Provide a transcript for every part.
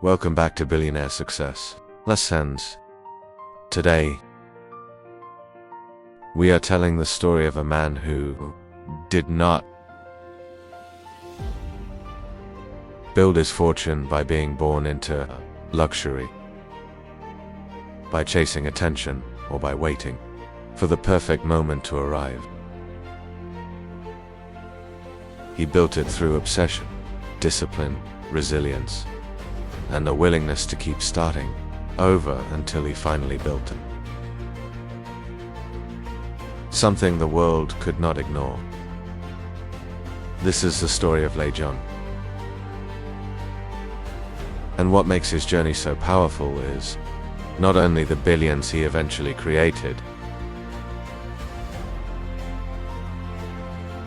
Welcome back to Billionaire Success Lessons. Today, we are telling the story of a man who did not build his fortune by being born into luxury, by chasing attention, or by waiting for the perfect moment to arrive. He built it through obsession, discipline, resilience, and a willingness to keep starting over until he finally built it. Something the world could not ignore. This is the story of Lei Jun. And what makes his journey so powerful is not only the billions he eventually created,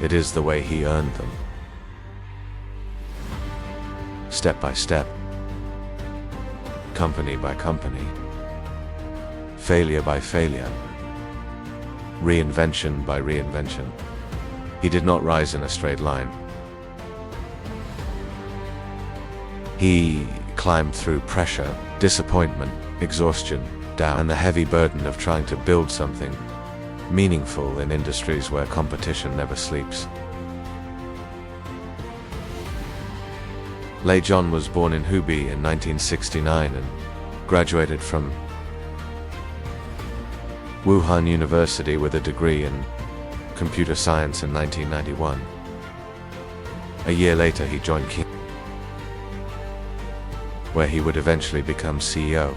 it is the way he earned them. Step by step, company by company, failure by failure, reinvention by reinvention. He did not rise in a straight line. He climbed through pressure, disappointment, exhaustion, doubt, and the heavy burden of trying to build something meaningful in industries where competition never sleeps. Lei Jun was born in Hubei in 1969 and graduated from Wuhan University with a degree in computer science in 1991. A year later he joined King, where he would eventually become CEO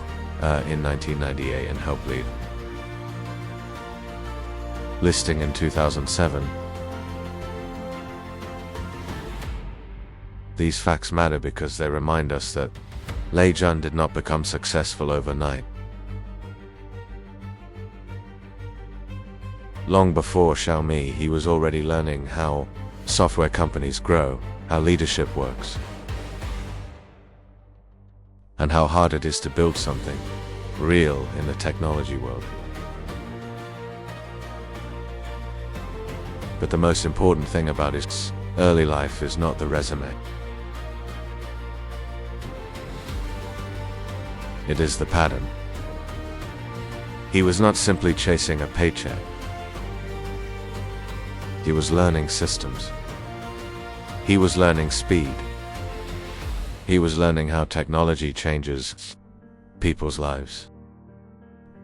in 1998 and help lead listing in 2007. These facts matter because they remind us that Lei Jun did not become successful overnight. Long before Xiaomi, he was already learning how software companies grow, how leadership works, and how hard it is to build something real in the technology world. But the most important thing about his early life is not the resume. It is the pattern. He was not simply chasing a paycheck. He was learning systems. He was learning speed. He was learning how technology changes people's lives.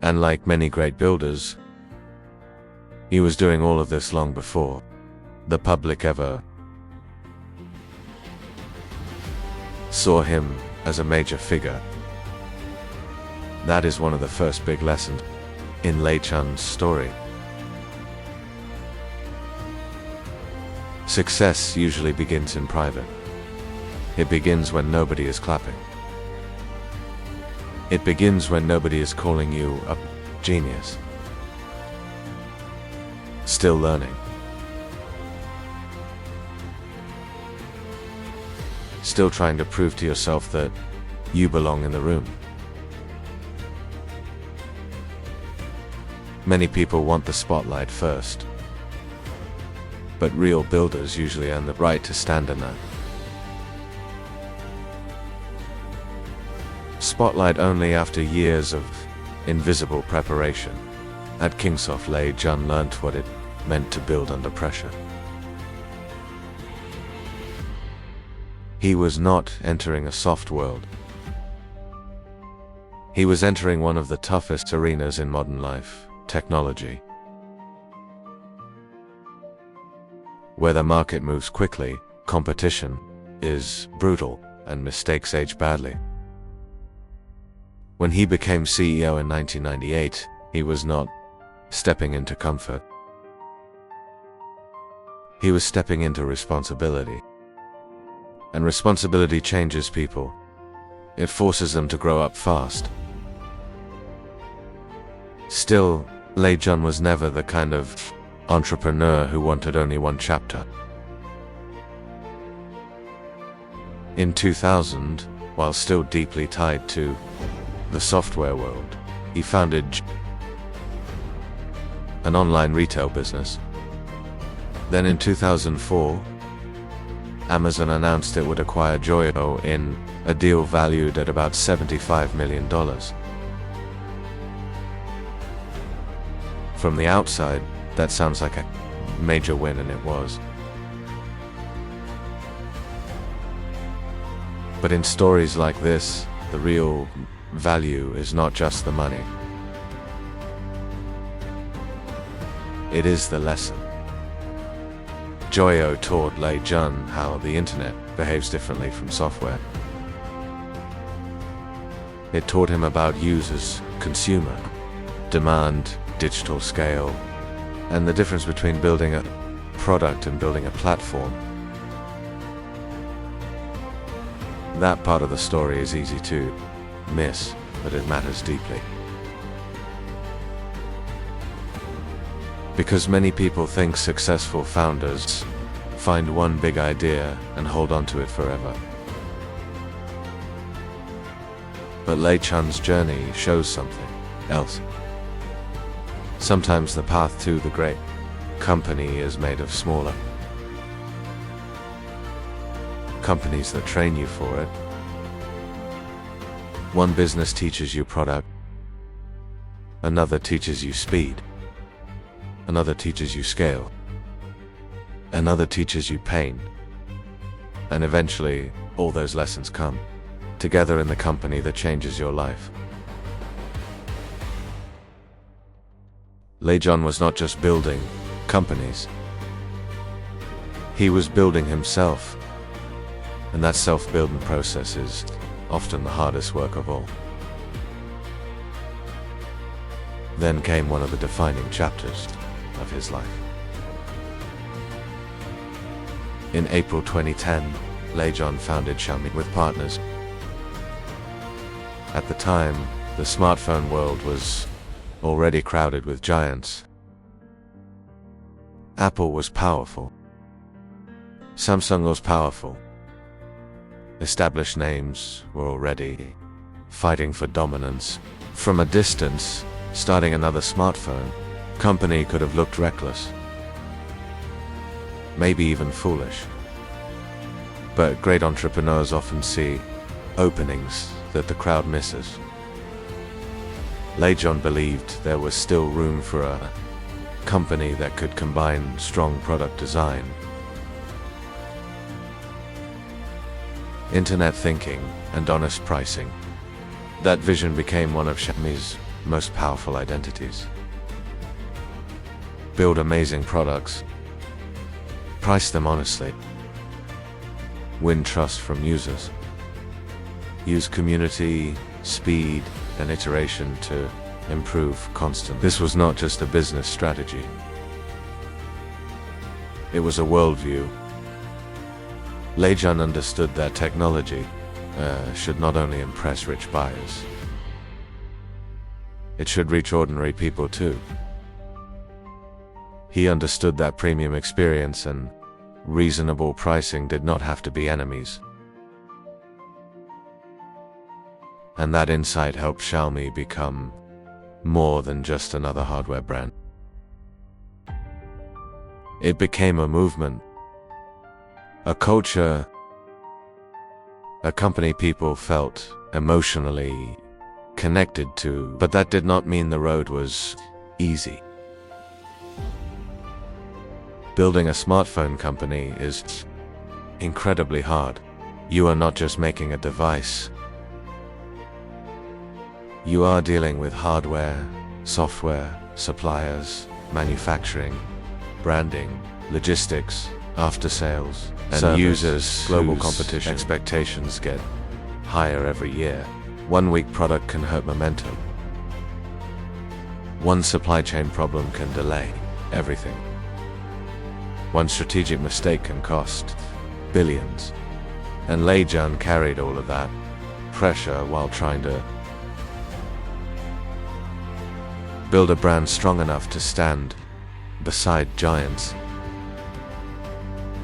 And like many great builders, he was doing all of this long before the public ever saw him as a major figure. That is one of the first big lessons in Lei Jun's story. Success usually begins in private. It begins when nobody is clapping. It begins when nobody is calling you a genius. Still learning. Still trying to prove to yourself that you belong in the room. Many people want the spotlight first, but real builders usually earn the right to stand in that spotlight only after years of invisible preparation. At Kingsoft, Lei Jun learned what it meant to build under pressure. He was not entering a soft world. He was entering one of the toughest arenas in modern life, technology, where the market moves quickly, competition is brutal, and mistakes age badly. When he became CEO in 1998, he was not stepping into comfort. He was stepping into responsibility. And responsibility changes people. It forces them to grow up fast. Still, Lei Jun was never the kind of entrepreneur who wanted only one chapter. In 2000, while still deeply tied to the software world, he founded an online retail business. Then in 2004, Amazon announced it would acquire Joyo in a deal valued at about $75 million. From the outside, that sounds like a major win, and it was. But in stories like this, the real value is not just the money. It is the lesson. Joyo taught Lei Jun how the internet behaves differently from software. It taught him about users, consumer, demand, digital scale, and the difference between building a product and building a platform. That part of the story is easy to miss, but it matters deeply. Because many people think successful founders find one big idea and hold on to it forever. But Lei Jun's journey shows something else. Sometimes the path to the great company is made of smaller companies that train you for it. One business teaches you product, another teaches you speed, another teaches you scale, another teaches you pain, and eventually all those lessons come together in the company that changes your life. Lei Jun was not just building companies, he was building himself, and that self-building process is often the hardest work of all. Then came one of the defining chapters of his life. In April 2010, Lei Jun founded Xiaomi with partners. At the time, the smartphone world was already crowded with giants. Apple was powerful. Samsung was powerful. Established names were already fighting for dominance. From a distance, starting another smartphone company could have looked reckless, maybe even foolish. But great entrepreneurs often see openings that the crowd misses. Lei Jun believed there was still room for a company that could combine strong product design, internet thinking, and honest pricing. That vision became one of Xiaomi's most powerful identities. Build amazing products, price them honestly, win trust from users, use community, speed, and iteration to improve constantly. This was not just a business strategy. It was a worldview. Lei Jun understood that technology should not only impress rich buyers, it should reach ordinary people too. He understood that premium experience and reasonable pricing did not have to be enemies. And that insight helped Xiaomi become more than just another hardware brand. It became a movement, a culture, a company people felt emotionally connected to. But that did not mean the road was easy. Building a smartphone company is incredibly hard. You are not just making a device. You are dealing with hardware, software, suppliers, manufacturing, branding, logistics, after-sales, and service, users. Global competition expectations get higher every year. One weak product can hurt momentum. One supply chain problem can delay everything. One strategic mistake can cost billions. And Lei Jun carried all of that pressure while trying to build a brand strong enough to stand beside giants.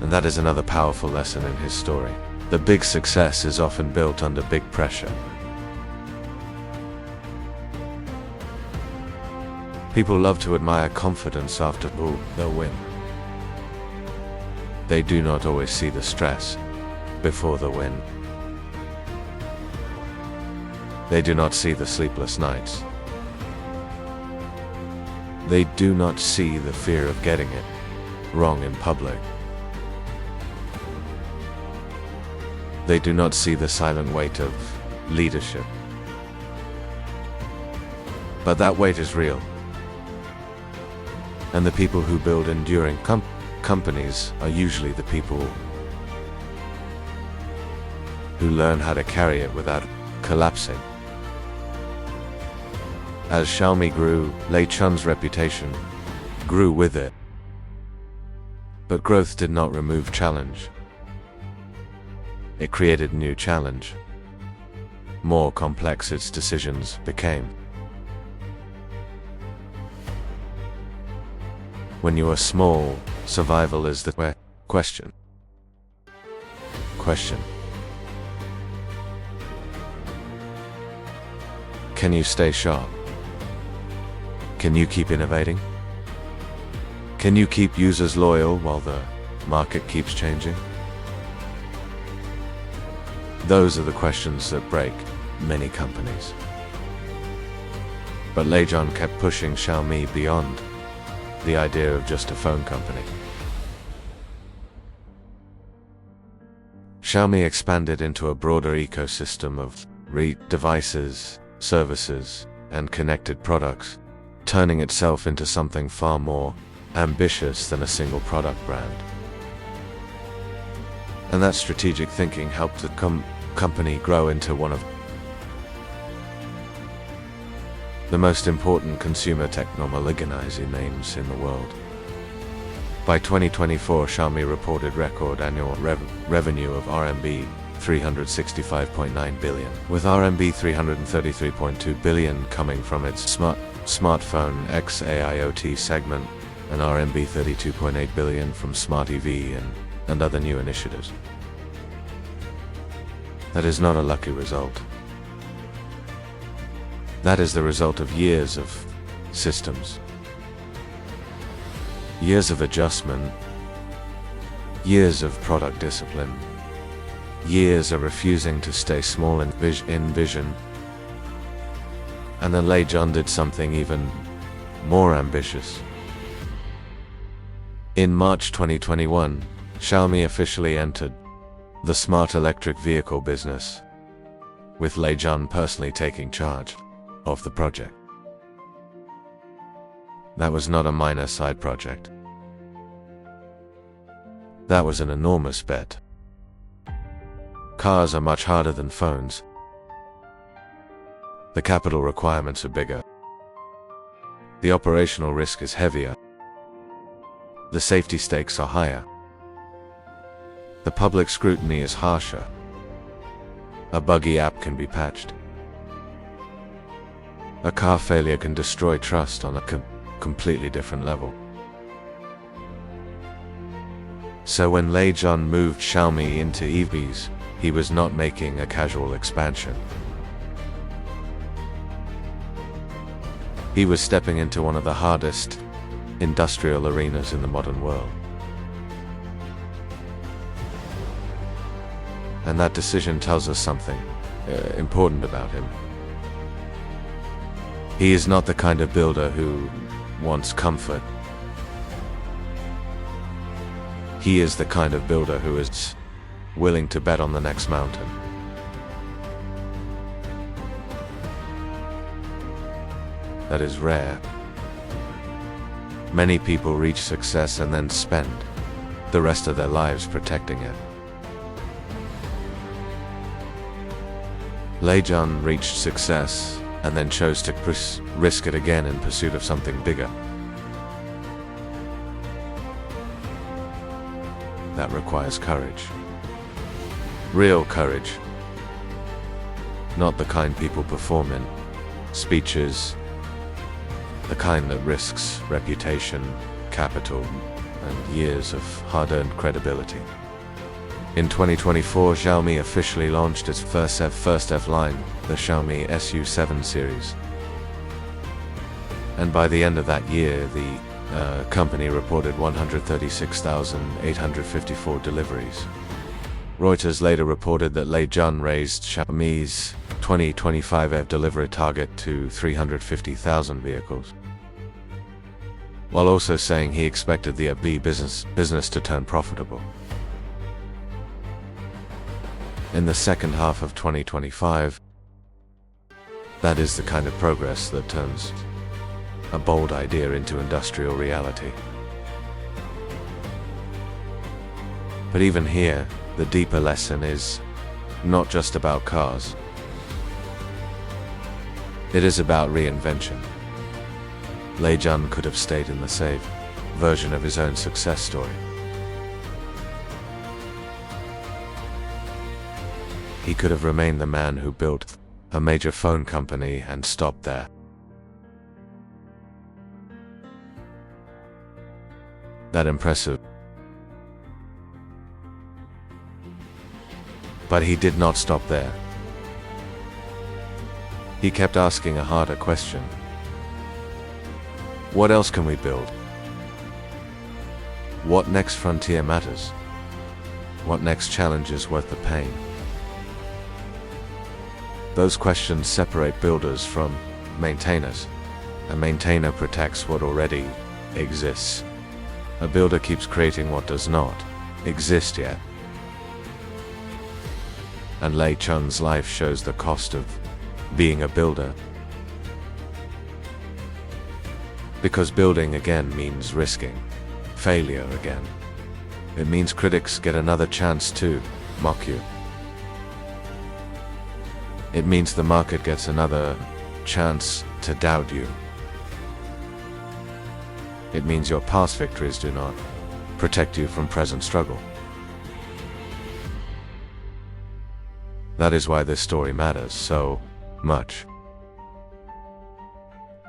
And that is another powerful lesson in his story. The big success is often built under big pressure. People love to admire confidence after they'll win. They do not always see the stress, before the win. They do not see the sleepless nights. They do not see the fear of getting it wrong in public. They do not see the silent weight of leadership. But that weight is real. And the people who build enduring companies are usually the people who learn how to carry it without collapsing. As Xiaomi grew, Lei Jun's reputation grew with it. But growth did not remove challenge. It created new challenge. More complex its decisions became. When you are small, survival is the question. Can you stay sharp? Can you keep innovating? Can you keep users loyal while the market keeps changing? Those are the questions that break many companies. But Lei Jun kept pushing Xiaomi beyond the idea of just a phone company. Xiaomi expanded into a broader ecosystem of devices, services, and connected products, turning itself into something far more ambitious than a single product brand. And that strategic thinking helped the company grow into one of the most important consumer technology names in the world. By 2024, Xiaomi reported record annual revenue of RMB 365.9 billion, with RMB 333.2 billion coming from its smartphone XAIoT segment and RMB 32.8 billion from Smart EV and other new initiatives. That is not a lucky result. That is the result of years of systems, years of adjustment, years of product discipline, years of refusing to stay small in vision. And then Lei Jun did something even more ambitious. In March 2021, Xiaomi officially entered the smart electric vehicle business, with Lei Jun personally taking charge of the project. That was not a minor side project. That was an enormous bet. Cars are much harder than phones. The capital requirements are bigger. The operational risk is heavier. The safety stakes are higher. The public scrutiny is harsher. A buggy app can be patched. A car failure can destroy trust on a completely different level. So when Lei Jun moved Xiaomi into EVs, he was not making a casual expansion. He was stepping into one of the hardest industrial arenas in the modern world. And that decision tells us something important about him. He is not the kind of builder who wants comfort. He is the kind of builder who is willing to bet on the next mountain. That is rare. Many people reach success and then spend the rest of their lives protecting it. Lei Jun reached success and then chose to risk it again in pursuit of something bigger. That requires courage. Real courage. Not the kind people perform in speeches, the kind that risks reputation, capital, and years of hard-earned credibility. In 2024, Xiaomi officially launched its first F line, the Xiaomi SU7 series. And by the end of that year, the company reported 136,854 deliveries. Reuters later reported that Lei Jun raised Xiaomi's 2025 EV delivery target to 350,000 vehicles, while also saying he expected the EV business to turn profitable. In the second half of 2025, that is the kind of progress that turns a bold idea into industrial reality. But even here, the deeper lesson is not just about cars. It is about reinvention. Lei Jun could have stayed in the safe version of his own success story. He could have remained the man who built a major phone company and stopped there. That impressive. But he did not stop there. He kept asking a harder question. What else can we build? What next frontier matters? What next challenge is worth the pain? Those questions separate builders from maintainers. A maintainer protects what already exists. A builder keeps creating what does not exist yet. And Lei Jun's life shows the cost of being a builder. Because building again means risking failure again. It means critics get another chance to mock you. It means the market gets another chance to doubt you. It means your past victories do not protect you from present struggle. That is why this story matters so much.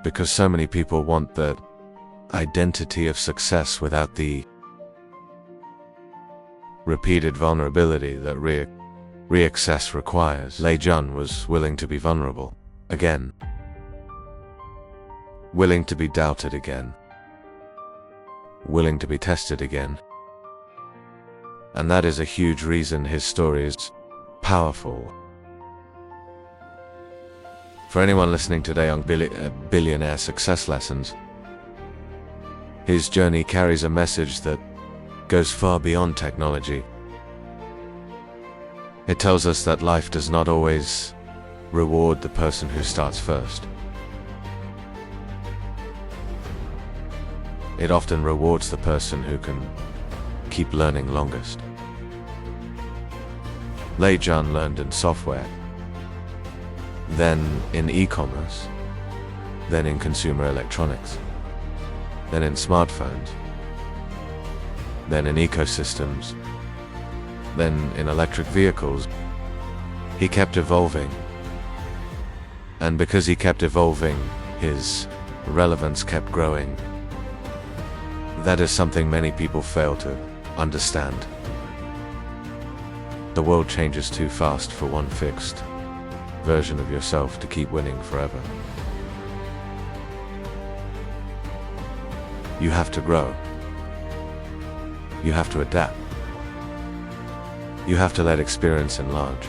Because so many people want the identity of success without the repeated vulnerability that re-access requires. Lei Jun was willing to be vulnerable again. Willing to be doubted again. Willing to be tested again. And that is a huge reason his story is powerful. For anyone listening today on Billionaire Success Lessons, his journey carries a message that goes far beyond technology. It tells us that life does not always reward the person who starts first. It often rewards the person who can keep learning longest. Lei Jun learned in software, then in e-commerce, then in consumer electronics, then in smartphones, then in ecosystems, then in electric vehicles. He kept evolving. And because he kept evolving, his relevance kept growing. That is something many people fail to understand. The world changes too fast for one fixed version of yourself to keep winning forever. You have to grow. You have to adapt. You have to let experience enlarge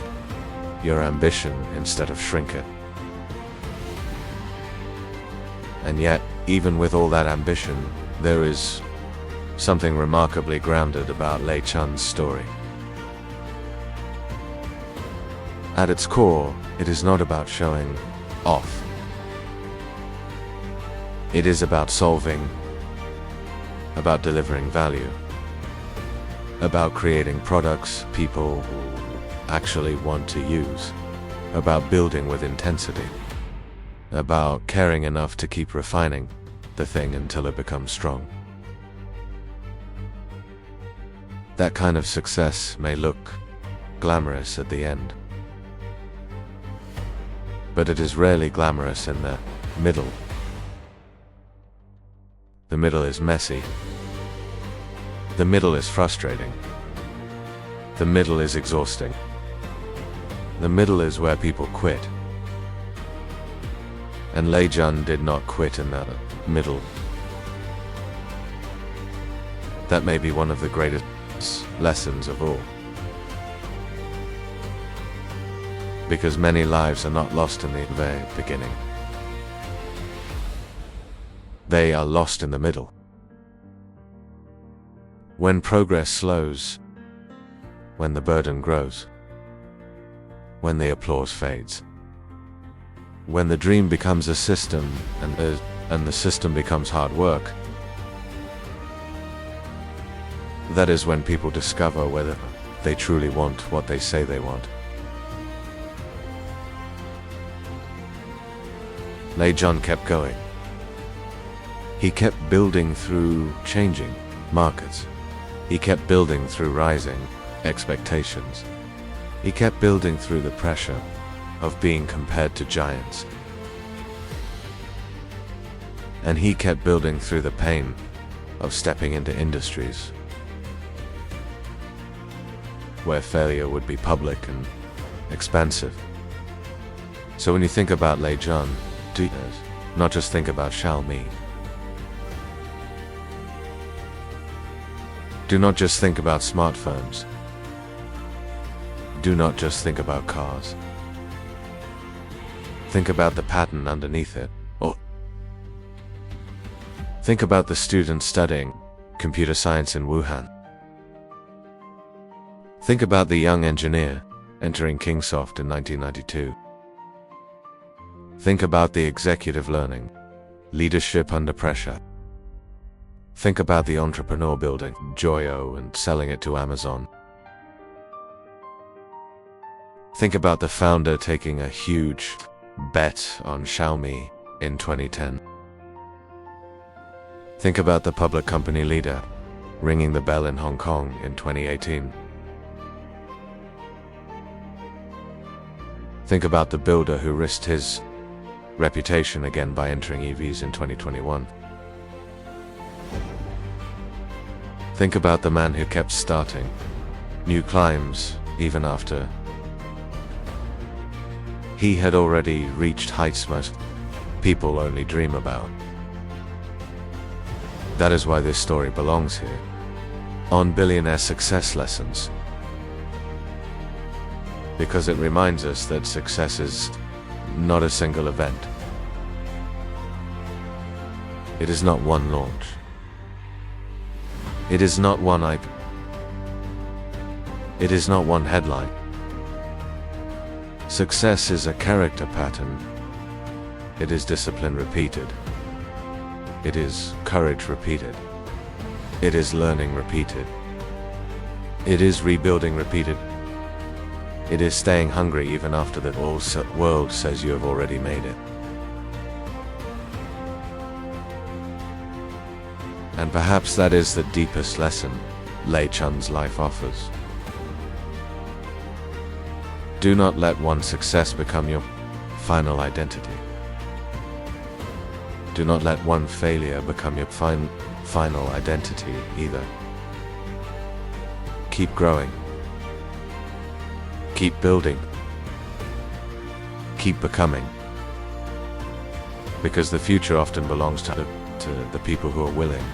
your ambition instead of shrink it. And yet, even with all that ambition, there is something remarkably grounded about Lei Jun's story. At its core, it is not about showing off. It is about solving, about delivering value, about creating products people actually want to use, about building with intensity, about caring enough to keep refining the thing until it becomes strong. That kind of success may look glamorous at the end, but it is rarely glamorous in the middle. The middle is messy. The middle is frustrating. The middle is exhausting. The middle is where people quit. And Lei Jun did not quit in that middle. That may be one of the greatest lessons of all. Because many lives are not lost in the very beginning. They are lost in the middle. When progress slows, when the burden grows, when the applause fades, when the dream becomes a system and the system becomes hard work, that is when people discover whether they truly want what they say they want. Lei Jun kept going. He kept building through changing markets. He kept building through rising expectations. He kept building through the pressure of being compared to giants. And he kept building through the pain of stepping into industries where failure would be public and expensive. So when you think about Lei Jun, do not just think about Xiaomi. Do not just think about smartphones. Do not just think about cars. Think about the pattern underneath it. Or think about the student studying computer science in Wuhan. Think about the young engineer entering Kingsoft in 1992. Think about the executive learning leadership under pressure. Think about the entrepreneur building Joyo and selling it to Amazon. Think about the founder taking a huge bet on Xiaomi in 2010. Think about the public company leader ringing the bell in Hong Kong in 2018. Think about the builder who risked his reputation again by entering EVs in 2021. Think about the man who kept starting new climbs even after he had already reached heights most people only dream about. That is why this story belongs here, on Billionaire Success Lessons. Because it reminds us that success is not a single event. It is not one launch. It is not one IP. It is not one headline. Success is a character pattern. It is discipline repeated. It is courage repeated. It is learning repeated. It is rebuilding repeated. It is staying hungry even after the world says you have already made it. And perhaps that is the deepest lesson Lei Jun's life offers. Do not let one success become your final identity. Do not let one failure become your final identity either. Keep growing. Keep building. Keep becoming. Because the future often belongs to the people who are willing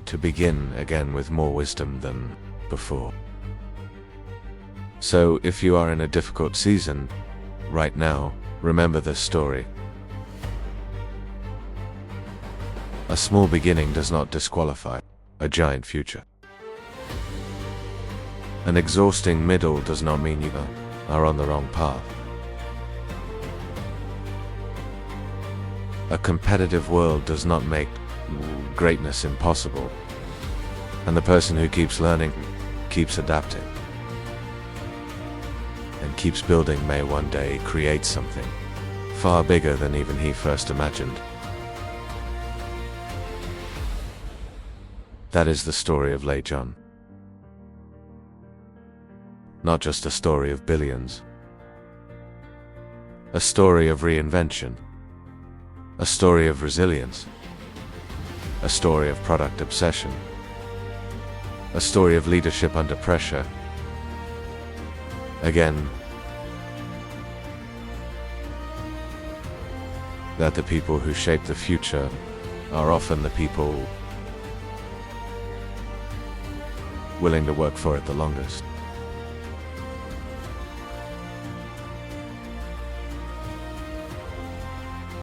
to begin again with more wisdom than before. So if you are in a difficult season right now, remember this story. A small beginning does not disqualify a giant future. An exhausting middle does not mean you are on the wrong path. A competitive world does not make greatness impossible. And the person who keeps learning, keeps adapting, and keeps building may one day create something far bigger than even he first imagined. That is the story of Lei Jun. Not just a story of billions. A story of reinvention. A story of resilience. A story of product obsession. A story of leadership under pressure. Again, that the people who shape the future are often the people willing to work for it the longest.